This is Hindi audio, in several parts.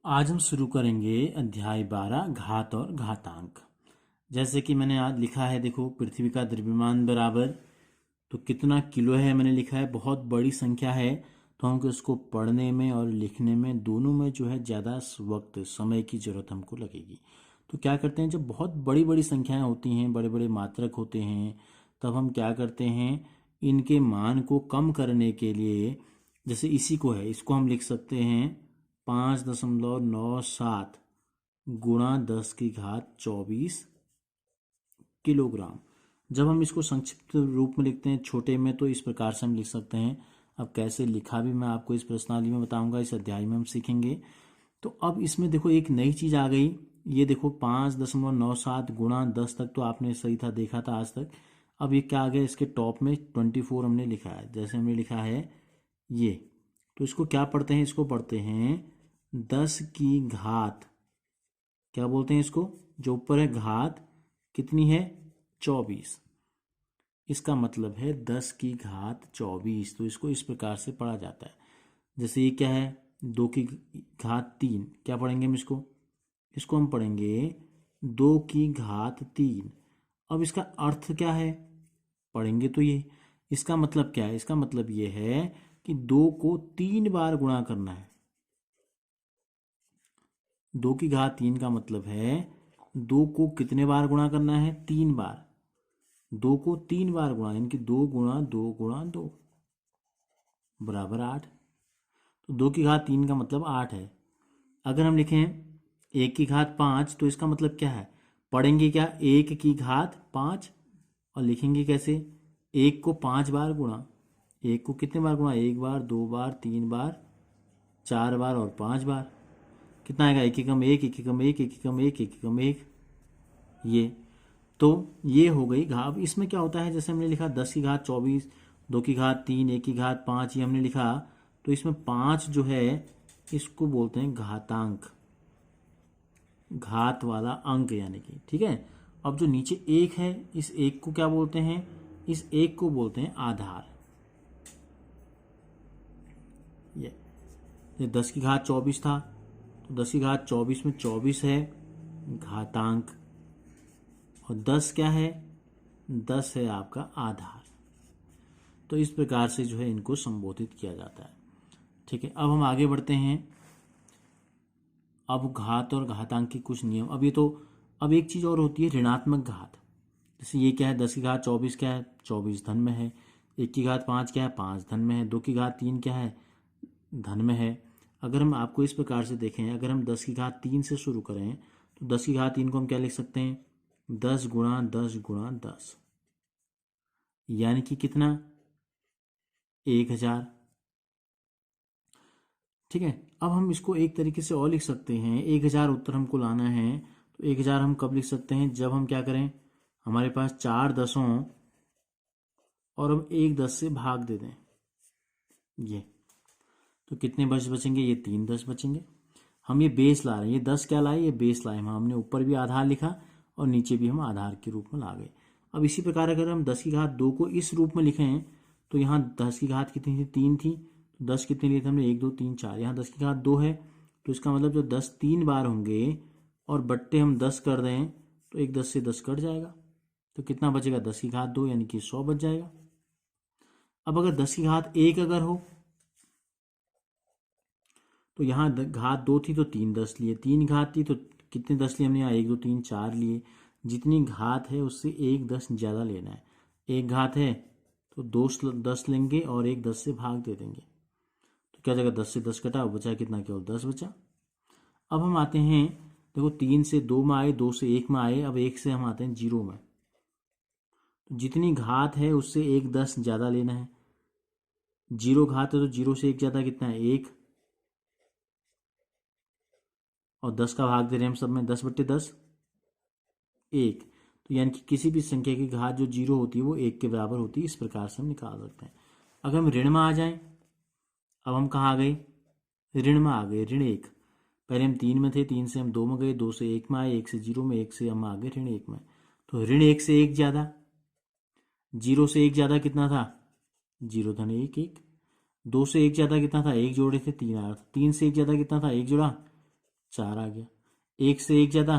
आज हम शुरू करेंगे अध्याय 12 घात और घातांक। जैसे कि मैंने आज लिखा है, देखो पृथ्वी का द्रव्यमान बराबर, तो कितना किलो है मैंने लिखा है, बहुत बड़ी संख्या है। तो हमको इसको पढ़ने में और लिखने में दोनों में जो है ज़्यादा वक्त समय की ज़रूरत हमको लगेगी। तो क्या करते हैं, जब बहुत बड़ी बड़ी संख्याएं होती हैं, बड़े बड़े मात्रक होते हैं, तब हम क्या करते हैं, इनके मान को कम करने के लिए, जैसे इसी को है, इसको हम लिख सकते हैं 5.97 गुणा 10 की घात 24 किलोग्राम। जब हम इसको संक्षिप्त रूप में लिखते हैं छोटे में, तो इस प्रकार से हम लिख सकते हैं। अब कैसे लिखा भी मैं आपको इस प्रश्नावली में बताऊंगा, इस अध्याय में हम सीखेंगे। तो अब इसमें देखो एक नई चीज आ गई, ये देखो 5.97 गुणा 10 तक तो आपने सही था, देखा था आज तक। अब ये क्या आ गया, इसके टॉप में 24 हमने लिखा है, जैसे हमने लिखा है ये। तो इसको क्या पढ़ते हैं, इसको पढ़ते हैं 10 की घात, क्या बोलते हैं इसको, जो ऊपर है घात कितनी है 24, इसका मतलब है 10 की घात 24। तो इसको इस प्रकार से पढ़ा जाता है। जैसे ये क्या है, 2 की घात 3, क्या पढ़ेंगे हम इसको, इसको हम पढ़ेंगे 2 की घात 3। अब इसका अर्थ क्या है, पढ़ेंगे तो ये, इसका मतलब क्या है, इसका मतलब ये है कि 2 को 3 बार गुणा करना है। 2 की घात 3 का मतलब है 2 को कितने बार गुणा करना है, 3 बार। 2 को 3 बार गुणा, यानी कि 2 गुणा 2 गुणा 2 बराबर 8। तो 2 की घात 3 का मतलब 8 है। अगर हम लिखें 1 की घात 5, तो इसका मतलब क्या है, पढ़ेंगे क्या 1 की घात 5, और लिखेंगे कैसे, 1 को 5 बार गुणा। 1 को कितने बार गुणा, 1 बार, 2 बार, 3 बार, 4 बार और 5 बार। कितना आएगा, 1 एकम 1, 1 एकम 1, 1 एकम 1, 1 एकम 1, ये। तो ये हो गई घात। अब इसमें क्या होता है, जैसे हमने लिखा 10 की घात 24, 2 की घात 3, 1 की घात 5, ये हमने लिखा। तो इसमें 5 जो है, इसको बोलते हैं घातांक, घात वाला अंक यानी कि, ठीक है। अब जो नीचे 1 है, इस 1 को क्या बोलते हैं, इस 1 को बोलते हैं आधार। ये 10 की घात 24 था, तो 10 की घात 24 में 24 है घातांक, और 10 क्या है, 10 है आपका आधार। तो इस प्रकार से जो है इनको संबोधित किया जाता है, ठीक है। अब हम आगे बढ़ते हैं। अब घात और घातांक के कुछ नियम। अब एक चीज और होती है, ऋणात्मक घात। जैसे ये क्या है, 10 की घात 24 क्या है, 24 धन में है। 1 की घात 5 क्या है, 5 धन में है। 2 की घात 3 क्या है, धन में है। अगर हम आपको इस प्रकार से देखें, अगर हम 10 की घात 3 से शुरू करें, तो 10 की घात 3 को हम क्या लिख सकते हैं, 10 गुणा 10 गुणा 10, यानी कि कितना, 1000, ठीक है। अब हम इसको एक तरीके से और लिख सकते हैं, 1000 उत्तर हमको लाना है। तो 1000 हम कब लिख सकते हैं, जब हम क्या करें, हमारे पास 4 दसों और हम 1 10 से भाग दे दें, ये। तो कितने बचेंगे, ये 3 10 बचेंगे। हम ये बेस ला रहे हैं, ये 10 क्या लाए, ये बेस लाए। हमने ऊपर भी आधार लिखा और नीचे भी हम आधार के रूप में ला गए। अब इसी प्रकार अगर हम 10 की घात 2 को इस रूप में लिखें, तो यहाँ 10 की घात कितनी थी, 3 थी। तो 10 कितने लिए थे हमने, 1 2 3 4। यहाँ 10 की घात 2 है, तो इसका मतलब जो 10 3 बार होंगे और बट्टे हम 10 कर दें, तो 1 10 से 10 कट जाएगा। तो कितना बचेगा, 10 की घात 2, यानी कि 100 बच जाएगा। अब अगर 10 की घात 1 अगर हो, तो यहाँ घात 2 थी तो 3 10 लिए, 3 घात थी तो कितने 10 लिए हमने, यहाँ 1 2 3 4 लिए। जितनी घात है उससे 1 10 ज़्यादा लेना है। 1 घात है तो 2 10 लेंगे और 1 10 से भाग दे देंगे। तो क्या जगह 10 से 10 कटा, बचा कितना, केवल 10 बचा। अब हम आते हैं, देखो 3 से 2 में आए, 2 से 1 में आए, अब 1 से हम आते हैं 0 में। तो जितनी घात है उससे 1 10 ज़्यादा लेना है। 0 घात है तो 0 से 1 ज़्यादा कितना है, 1, और 10 का भाग दे रहे हैं हम सब में, 10/10 1। तो यानी कि किसी भी संख्या की घात जो 0 होती है वो 1 के बराबर होती है। इस प्रकार से हम निकाल सकते हैं। अगर हम ऋण में आ जाएं, अब हम कहाँ आ गए, ऋण में आ गए, ऋण 1। पहले हम 3 में थे, 3 से हम 2 में गए, 2 से 1 में आए, 1 से 0 में, 1 से हम आ गए ऋण 1 में। तो ऋण 1 से 1 ज़्यादा, 0 से 1 ज़्यादा कितना था, 0 धन 1 1। 2 से 1 ज़्यादा कितना था, 1 जोड़े थे 3 आया, 3 से 1 ज़्यादा कितना था, 1 जोड़ा 4 आ गया। 1 से 1 ज़्यादा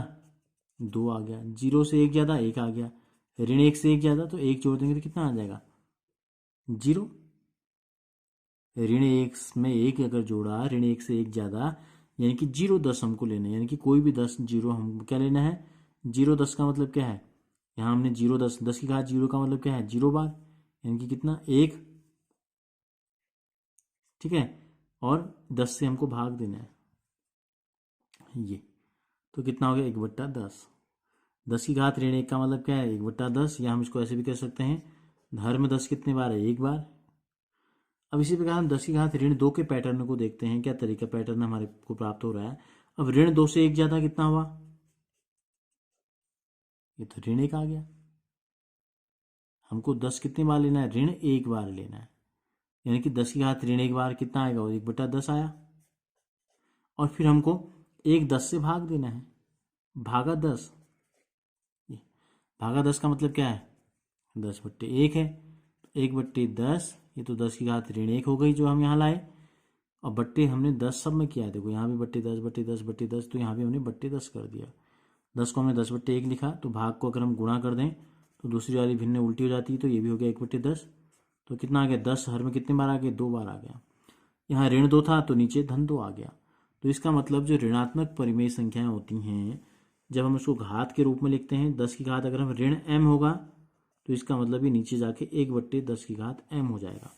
2 आ गया। 0 से 1 ज़्यादा 1 आ गया। ऋण 1 से 1 ज़्यादा तो 1 जोड़ देंगे तो कितना आ जाएगा 0। ऋण 1 में 1 अगर जोड़ा, ऋण 1 से 1 ज़्यादा यानी कि 0 10 हमको लेना है, यानी कि कोई भी 10 0 हमको क्या लेना है 0 10 का मतलब क्या है, यहाँ हमने 0 10 की घात 0 का मतलब क्या है 0 बार, यानी कि कितना 1, ठीक है, और 10 से हमको भाग देना है ये, तो कितना हो गया 1/10। 10 की घात ऋण 1 का मतलब क्या है 1/10, या हम इसको ऐसे भी कह सकते हैं हर में 10 कितने बार है 1 बार। अब इसी प्रकार हम 10 की घात ऋण 2 के पैटर्न को देखते हैं, क्या तरीका पैटर्न हमारे को प्राप्त हो रहा है। अब ऋण 2 से 1 ज़्यादा कितना हुआ, ये तो ऋण 1 आ गया। हमको 10 कितनी बार लेना है ऋण 1 बार लेना है, यानी कि 10 की घात ऋण 1 बार कितना आएगा 1/10 आया। और फिर हमको 1 10 से भाग देना है, भागा 10, भागा 10 का मतलब क्या है 10/1 है, 1/10, ये तो 10 की घात ऋण 1 हो गई जो हम यहाँ लाए, और बट्टे हमने 10 सब में किया है, देखो यहाँ भी बट्टे 10 तो यहाँ भी हमने बट्टे 10 कर दिया। 10 को हमने 10/1 लिखा, तो भाग को अगर हम गुणा कर दें तो दूसरी वाली भिन्न उल्टी हो जाती है, तो ये भी हो गया 1/10। तो कितना आ गया 10 हर में कितने बार आ गया 2 बार आ गया। यहाँ ऋण 2 था तो नीचे धन 2 आ गया। तो इसका मतलब जो ऋणात्मक परिमेय संख्याएं होती हैं, जब हम उसको घात के रूप में लिखते हैं, 10 की घात अगर हम ऋण m होगा तो इसका मतलब ये नीचे जाके 1/10 की घात m हो जाएगा।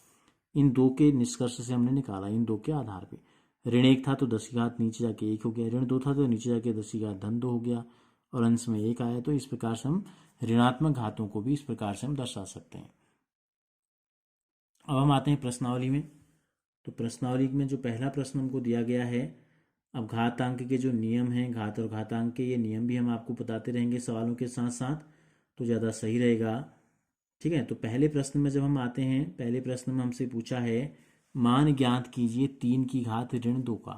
इन दो के निष्कर्ष से हमने निकाला, इन दो के आधार पे। ऋण 1 था तो 10 की घात नीचे जाके 1 हो गया, ऋण 2 था तो नीचे जाके 10 की घात धन 2 हो गया, और अंश में 1 आया। तो इस प्रकार से हम ऋणात्मक घातों को भी इस प्रकार से हम दर्शा सकते हैं। अब हम आते हैं प्रश्नावली में। तो प्रश्नावली में जो पहला प्रश्न हमको दिया गया है, अब घातांक के जो नियम हैं, घात और घातांक के ये नियम भी हम आपको बताते रहेंगे सवालों के साथ साथ, तो ज़्यादा सही रहेगा, ठीक है। तो पहले प्रश्न में जब हम आते हैं, पहले प्रश्न में हमसे पूछा है मान ज्ञात कीजिए 3 की घात ऋण 2 का।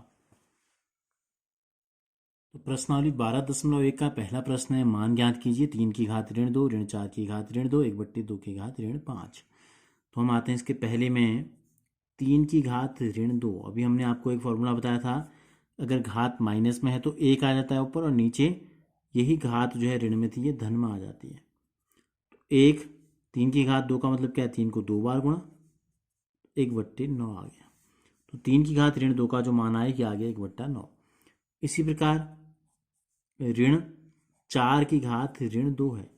तो प्रश्नावली 12.1 का पहला प्रश्न है मान ज्ञात कीजिए 3 की घात ऋण 2, ऋण 4 की घात ऋण 2, 1/2 की घात ऋण 5। तो हम आते हैं इसके पहले में 3 की घात ऋण 2। अभी हमने आपको एक फॉर्मूला बताया था, अगर घात माइनस में है तो 1 आ जाता है ऊपर, और नीचे यही घात जो है ऋण में थी ये धन में आ जाती है। तो 3 की घात 2 का मतलब क्या है 3 को 2 बार गुणा, 1/9 आ गया। तो 3 की घात ऋण 2 का जो मान आया कि आ गया 1/9। इसी प्रकार ऋण 4 की घात ऋण 2 है,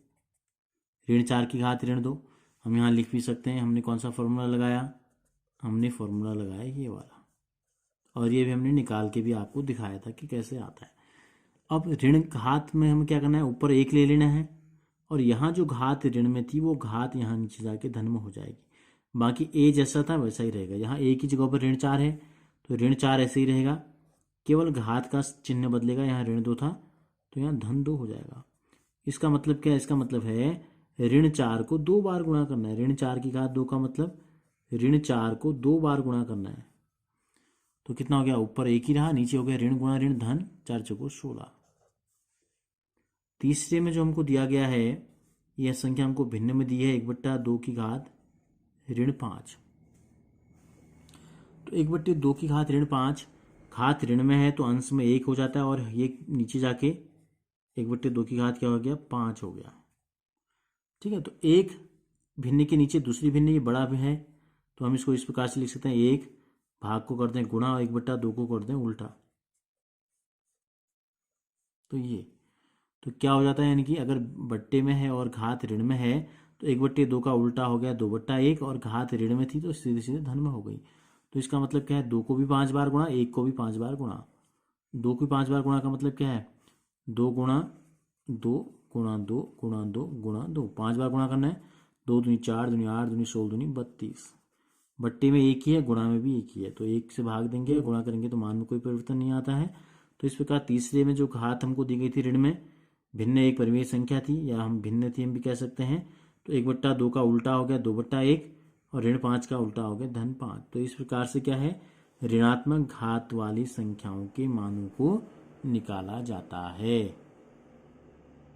ऋण 4 की घात ऋण 2 हम यहाँ लिख भी सकते हैं। हमने कौन सा फॉर्मूला लगाया, हमने फॉर्मूला लगाया ये वाला, और ये भी हमने निकाल के भी आपको दिखाया था कि कैसे आता है। अब ऋण घात में हमें क्या करना है, ऊपर 1 ले लेना है, और यहाँ जो घात ऋण में थी वो घात यहाँ नीचे जाके धन में हो जाएगी। बाकी ए जैसा था वैसा ही रहेगा, यहाँ ए की जगह पर ऋण 4 है तो ऋण 4 ऐसे ही रहेगा, केवल घात का चिन्ह बदलेगा, यहाँ ऋण 2 था तो यहाँ धन 2 हो जाएगा। इसका मतलब क्या है, इसका मतलब है ऋण 4 को 2 बार गुणा करना है। ऋण 4 की घात 2 का मतलब ऋण 4 को 2 बार गुणा करना है। तो कितना हो गया, ऊपर 1 ही रहा, नीचे हो गया ऋण गुणा ऋण धन, 4 चौको 16। तीसरे में जो हमको दिया गया है, यह संख्या हमको भिन्न में दी है 1/2 की घात ऋण 5। तो 1/2 की घात ऋण 5, घात ऋण में है तो अंश में 1 हो जाता है, और ये नीचे जाके 1/2 की घात क्या हो गया 5 हो गया, ठीक है। तो एक भिन्न के नीचे दूसरी भिन्न, ये बड़ा भी है तो हम इसको इस प्रकार से लिख सकते हैं, 1 भाग को कर दें गुणा और 1/2 को कर दें उल्टा। तो ये तो क्या हो जाता है, यानी कि अगर बट्टे में है और घात ऋण में है तो 1/2 का उल्टा हो गया 2/1, और घात ऋण में थी तो सीधे सीधे धन में हो गई। तो इसका मतलब क्या है, 2 को भी 5 बार गुणा, 1 को भी 5 बार गुणा। 2 को 5 बार गुणा का मतलब क्या है, 2 गुणा 2 गुणा 2 गुणा 2 गुणा 2, 5 बार गुणा करना है। 2 दूनी 4, दूनी 8, दूनी 16, दूनी 32। बट्टे में 1 ही है, गुणा में भी 1 ही है, तो 1 से भाग देंगे, गुणा करेंगे तो मान में कोई परिवर्तन नहीं आता है। तो इस प्रकार तीसरे में जो घात हमको दी गई थी ऋण में, भिन्न एक परिमेय संख्या थी, या हम भिन्न थी हम भी कह सकते हैं। तो 1/2 का उल्टा हो गया 2/1, और ऋण 5 का उल्टा हो गया धन 5। तो इस प्रकार से क्या है, ऋणात्मक घात वाली संख्याओं के मानों को निकाला जाता है।